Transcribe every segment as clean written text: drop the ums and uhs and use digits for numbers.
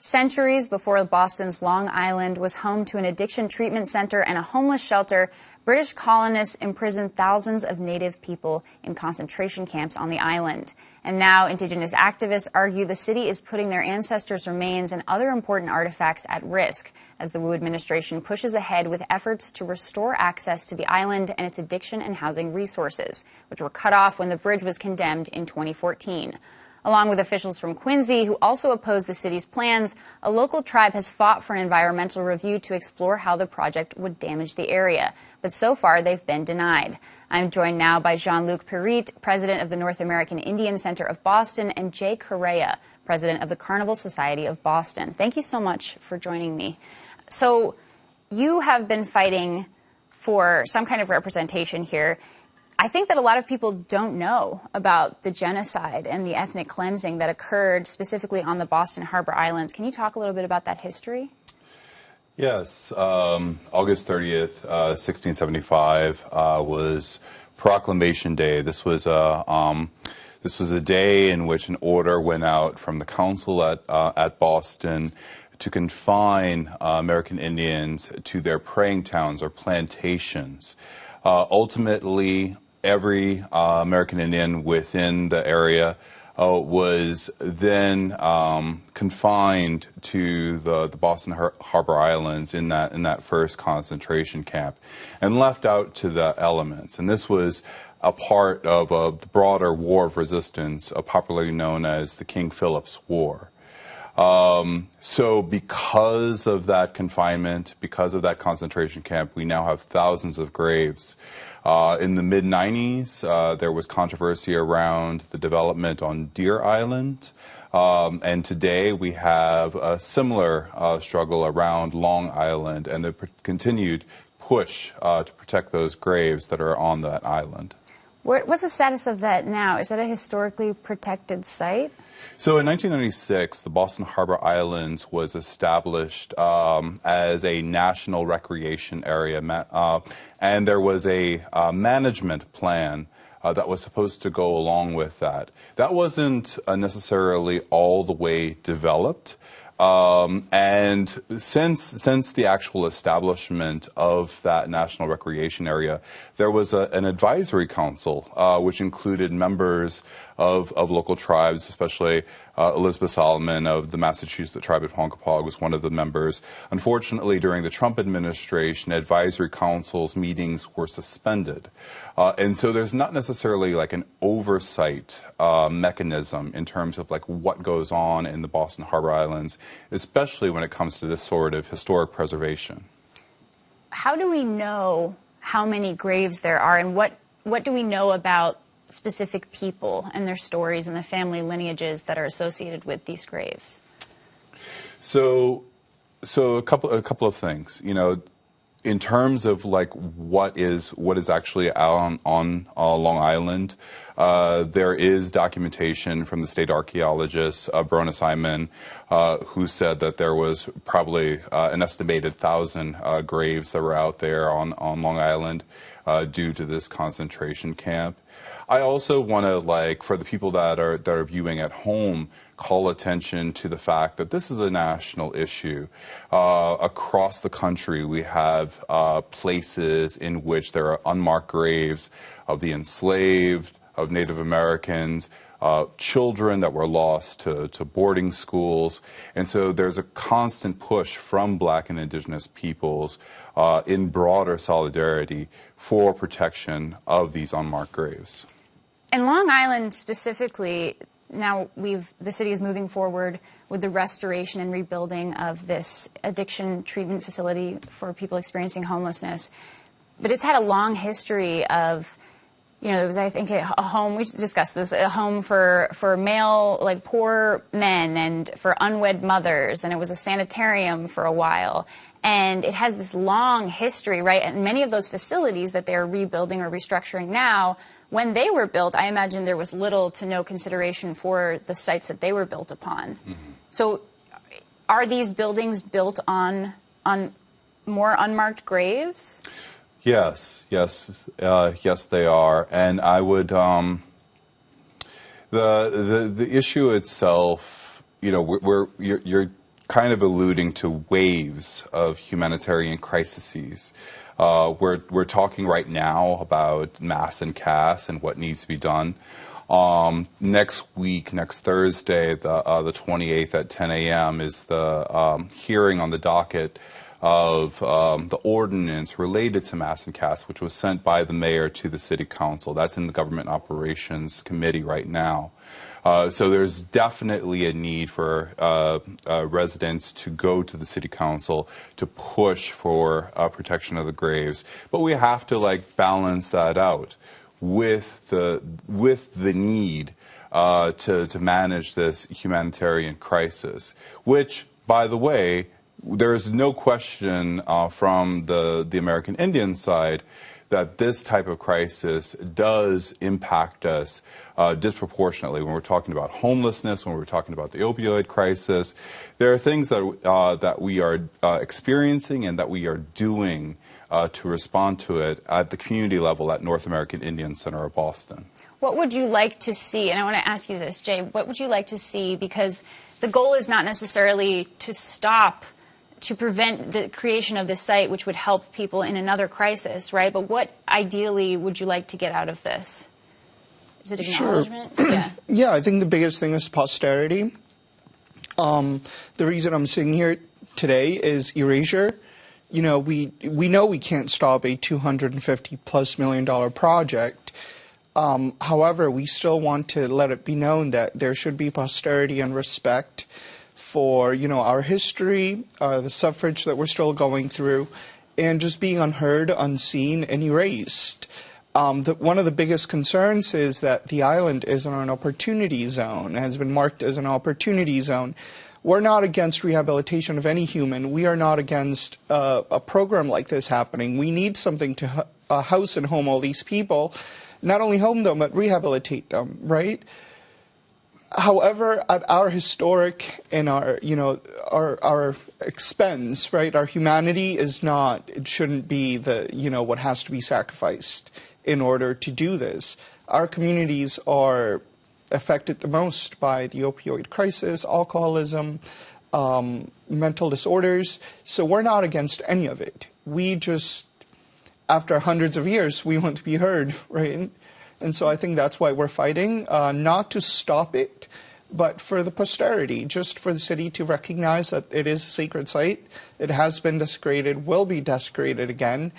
Centuries before Boston's Long Island was home to an addiction treatment center and a homeless shelter, British colonists imprisoned thousands of native people in concentration camps on the island. And now Indigenous activists argue the city is putting their ancestors' remains and other important artifacts at risk as the Wu administration pushes ahead with efforts to restore access to the island and its addiction and housing resources, which were cut off when the bridge was condemned in 2014. Along with officials from Quincy who also oppose the city's plans, a local tribe has fought for an environmental review to explore how the project would damage the area. But so far, they've been denied. I'm joined now by Jean-Luc Pierite, president of the North American Indian Center of Boston, and Jay Correa, president of the Carnival Society of Boston. Thank you so much for joining me. So you have been fighting for some kind of representation here. I think that a lot of people don't know about the genocide and the ethnic cleansing that occurred specifically on the Boston Harbor Islands. Can you talk a little bit about that history? Yes. August 30th, 1675 was Proclamation Day. This was a day in which an order went out from the council at Boston to confine American Indians to their praying towns or plantations. Ultimately, every American Indian within the area was then confined to the Boston Harbor Islands in that first concentration camp and left out to the elements. And this was a part of a broader war of resistance, popularly known as the King Philip's War. So because of that confinement, because of that concentration camp, we now have thousands of graves. In the mid-90s, there was controversy around the development on Deer Island. And today we have a similar struggle around Long Island and the continued push to protect those graves that are on that island. What's the status of that now? Is that a historically protected site? So in 1996, the Boston Harbor Islands was established as a national recreation area, and there was a management plan that was supposed to go along with that. That wasn't necessarily all the way developed. And since the actual establishment of that national recreation area, there was an advisory council, which included members of local tribes, especially Elizabeth Solomon of the Massachusetts tribe at Ponkapog was one of the members. Unfortunately, during the Trump administration, advisory councils meetings were suspended. And so there's not necessarily like an oversight mechanism in terms of like what goes on in the Boston Harbor Islands, especially when it comes to this sort of historic preservation. How do we know how many graves there are, and what do we know about specific people and their stories and the family lineages that are associated with these graves? So a couple of things. You know, in terms of like what is actually out on Long Island, there is documentation from the state archaeologist Brona Simon, who said that there was probably an estimated 1,000 graves that were out there on Long Island due to this concentration camp. I also want to, like, for the people that are viewing at home, call attention to the fact that this is a national issue. Across the country, we have places in which there are unmarked graves of the enslaved, of Native Americans, children that were lost to boarding schools. And so there's a constant push from Black and Indigenous peoples in broader solidarity for protection of these unmarked graves. And Long Island specifically, now the city is moving forward with the restoration and rebuilding of this addiction treatment facility for people experiencing homelessness. But it's had a long history of, you know, it was, I think, a home, we discussed this, a home for male, like, poor men and for unwed mothers, and it was a sanitarium for a while. And it has this long history, right? And many of those facilities that they're rebuilding or restructuring now, when they were built, I imagine there was little to no consideration for the sites that they were built upon. Mm-hmm. So are these buildings built on more unmarked graves? Yes, they are. And I would, the issue itself, you know, you're kind of alluding to waves of humanitarian crises. We're talking right now about mass and CAS and what needs to be done. Next week, next Thursday, the 28th at 10 a.m. is the hearing on the docket of the ordinance related to mass and CAS, which was sent by the mayor to the city council. That's in the Government Operations Committee right now. So there's definitely a need for residents to go to the city council to push for protection of the graves. But we have to balance that out with the need to manage this humanitarian crisis, which, by the way, there is no question from the American Indian side that this type of crisis does impact us disproportionately. When we're talking about homelessness, when we're talking about the opioid crisis, there are things that we are experiencing and that we are doing to respond to it at the community level at North American Indian Center of Boston. What would you like to see? And I want to ask you this, Jay. What would you like to see? Because the goal is not necessarily to prevent the creation of this site, which would help people in another crisis, right? But what ideally would you like to get out of this? Is it acknowledgement? Sure. Yeah, I think the biggest thing is posterity. The reason I'm sitting here today is erasure. You know, we know we can't stop a $250+ million project. However, we still want to let it be known that there should be posterity and respect for, our history, the suffrage that we're still going through, and just being unheard, unseen, and erased. One of the biggest concerns is that the island is an opportunity zone, has been marked as an opportunity zone. We're not against rehabilitation of any human. We are not against a program like this happening. We need something to house and home all these people, not only home them, but rehabilitate them, right? However, at our historic and our expense, right, our humanity is not, it shouldn't be what has to be sacrificed in order to do this. Our communities are affected the most by the opioid crisis, alcoholism, mental disorders, so we're not against any of it. We just, after hundreds of years, we want to be heard, right? And so I think that's why we're fighting, not to stop it, but for the posterity, just for the city to recognize that it is a sacred site. It has been desecrated, will be desecrated again.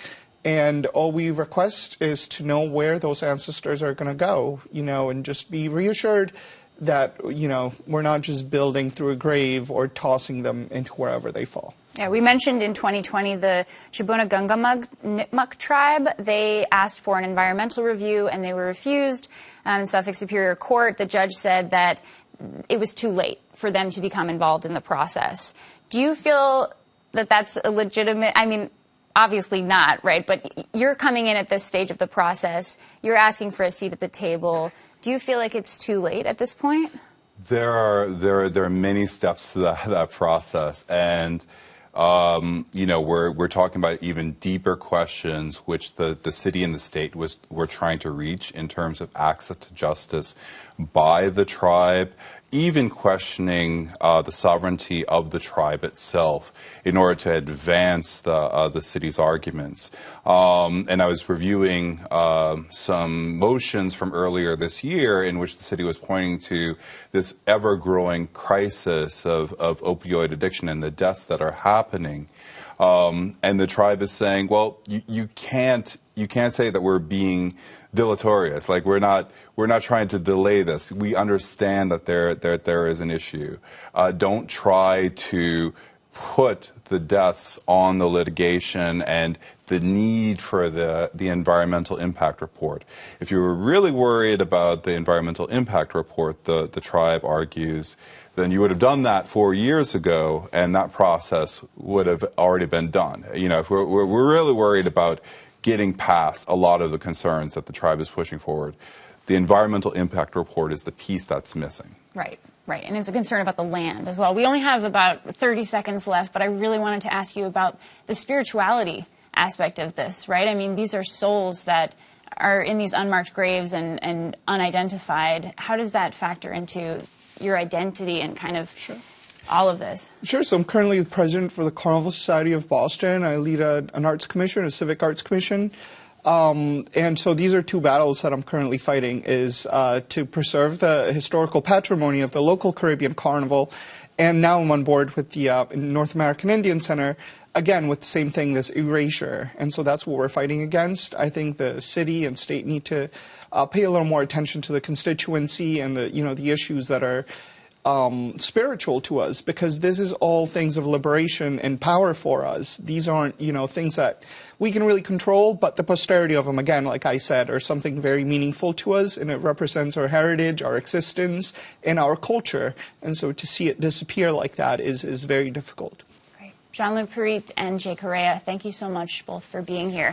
And all we request is to know where those ancestors are going to go, and just be reassured that, we're not just building through a grave or tossing them into wherever they fall. Yeah, we mentioned in 2020 the Chibunagungumug Nipmuc tribe. They asked for an environmental review and they were refused. In Suffolk Superior Court, the judge said that it was too late for them to become involved in the process. Do you feel that that's a legitimate, obviously not, right? But you're coming in at this stage of the process. You're asking for a seat at the table. Do you feel like it's too late at this point? There are many steps to that process, and we're talking about even deeper questions which the city and the state were trying to reach in terms of access to justice by the tribe, even questioning the sovereignty of the tribe itself in order to advance the city's arguments. And I was reviewing some motions from earlier this year in which the city was pointing to this ever-growing crisis of opioid addiction and the deaths that are happening. And the tribe is saying, well, you can't say that we're being deleterious. Like we're not trying to delay this. We understand that there is an issue. Don't try to put the deaths on the litigation and the need for the environmental impact report. If you were really worried about the environmental impact report, the tribe argues, then you would have done that 4 years ago, and that process would have already been done. If we're really worried about getting past a lot of the concerns that the tribe is pushing forward, the environmental impact report is the piece that's missing. Right. And it's a concern about the land as well. We only have about 30 seconds left, but I really wanted to ask you about the spirituality aspect of this, right? These are souls that are in these unmarked graves and unidentified. How does that factor into your identity and kind of all of this? Sure. So I'm currently the president for the Carnival Society of Boston. I lead an arts commission, a civic arts commission. And so these are two battles that I'm currently fighting, is to preserve the historical patrimony of the local Caribbean Carnival. And now I'm on board with the North American Indian Center, again, with the same thing, this erasure. And so that's what we're fighting against. I think the city and state need to pay a little more attention to the constituency and the issues that are spiritual to us, because this is all things of liberation and power for us. These aren't, things that we can really control, but the posterity of them, again, like I said, are something very meaningful to us, and it represents our heritage, our existence, and our culture. And so to see it disappear like that is very difficult. Great. Jean-Luc Pierite and Jay Correa, thank you so much both for being here.